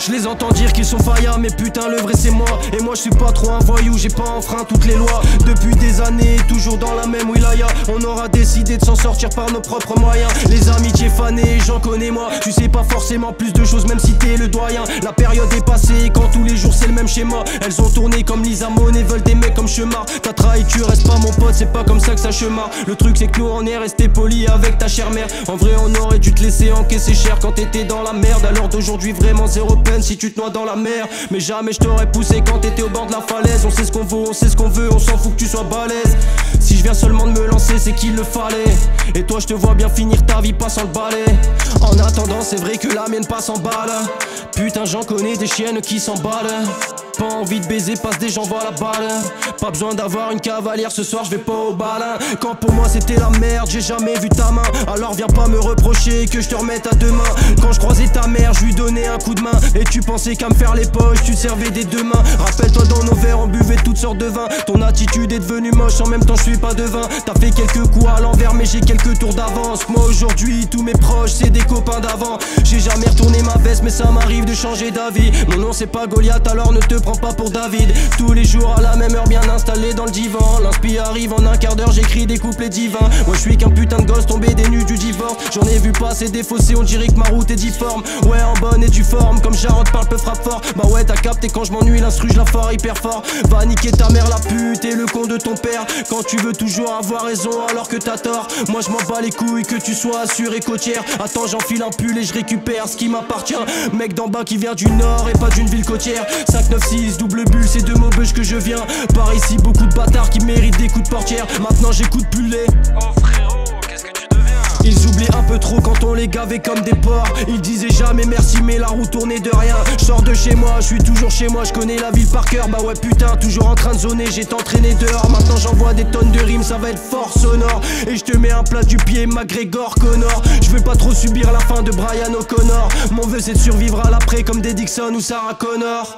Je les entends dire qu'ils sont faillas, mais putain le vrai c'est moi. Et moi je suis pas trop un voyou, j'ai pas enfreint toutes les lois. Depuis des années, toujours dans la même wilaya. On aura décidé de s'en sortir par nos propres moyens. Les amitiés fanées, j'en connais moi. Tu sais pas forcément plus de choses même si t'es le doyen. La période est passée quand tous les jours c'est le même schéma. Elles ont tourné comme Lisa Monet, veulent des mecs comme Chemar. T'as trahi, tu restes pas mon pote, c'est pas comme ça que ça chemarre. Le truc c'est que nous on est resté poli avec ta chère mère. En vrai on aurait dû te laisser encaisser cher quand t'étais dans la merde. Alors d'aujourd'hui vraiment zéro peine si tu te noies dans la mer. Mais jamais je t'aurais poussé quand t'étais au bord de la falaise. On sait ce qu'on vaut, on sait ce qu'on veut, on s'en fout que tu sois balèze. Si je viens seulement de me lancer c'est qu'il le fallait. Et toi je te vois bien finir ta vie pas sans le balai. En attendant c'est vrai que la mienne passe en balle. Putain j'en connais des chiennes qui s'emballent. Pas envie de baiser, passe des gens voient la balle. Pas besoin d'avoir une cavalière, ce soir je vais pas au bal. Quand pour moi c'était la merde, j'ai jamais vu ta main. Alors viens pas me reprocher que je te remette à deux mains. Quand je croisais ta mère, je lui donnais un coup de main. Et tu pensais qu'à me faire les poches, tu te servais des deux mains. Rappelle-toi dans nos verres, on buvait toutes sortes de vins. Ton attitude est devenue moche, en même temps je suis pas devin. T'as fait quelques coups à l'envers mais j'ai quelques tours d'avance. Moi aujourd'hui, tous mes proches c'est des copains d'avant. J'ai jamais retourné ma veste mais ça m'arrive de changer d'avis. Mon nom c'est pas Goliath alors ne te prends pas pour David. Tous les jours à la même heure bien installé dans le divan. L'inspi arrive en un quart d'heure, j'écris des couplets divins. Moi je suis qu'un putain de gosse tombé des nues du divorce. J'en ai vu passer des fossés, on dirait que ma route est difforme. Ouais en bonne et due forme, comme Jarod parle peu frappe fort. Bah ouais t'as capté quand je m'ennuie, l'instru je la fort hyper fort. Va niquer ta mère la pute et le con de ton père. Quand tu veux toujours avoir raison alors que t'as tort. Moi je m'en bats les couilles que tu sois assuré côtière. Attends j'enfile un pull et je récupère ce qui m'appartient. Mec d'en bas qui vient du nord et pas d'une ville côtière. 596 double bulle, c'est de Maubeuge que je viens. Par ici beaucoup de bâtards qui méritent des coups de portière. Maintenant j'écoute plus les. Oh frérot, qu'est-ce que tu deviens? Ils oublient un peu trop quand on les gavait comme des porcs. Ils disaient jamais merci mais la roue tournait de rien. Je sors de chez moi, je suis toujours chez moi, je connais la ville par cœur. Bah ouais putain, toujours en train de zoner, j'ai entraîné dehors. Maintenant j'envoie des tonnes de rimes, ça va être fort sonore. Et je te mets un plat du pied, McGregor, Connor. Je veux pas trop subir la fin de Brian O'Connor. Mon vœu c'est de survivre à l'après comme des Dixon ou Sarah Connor.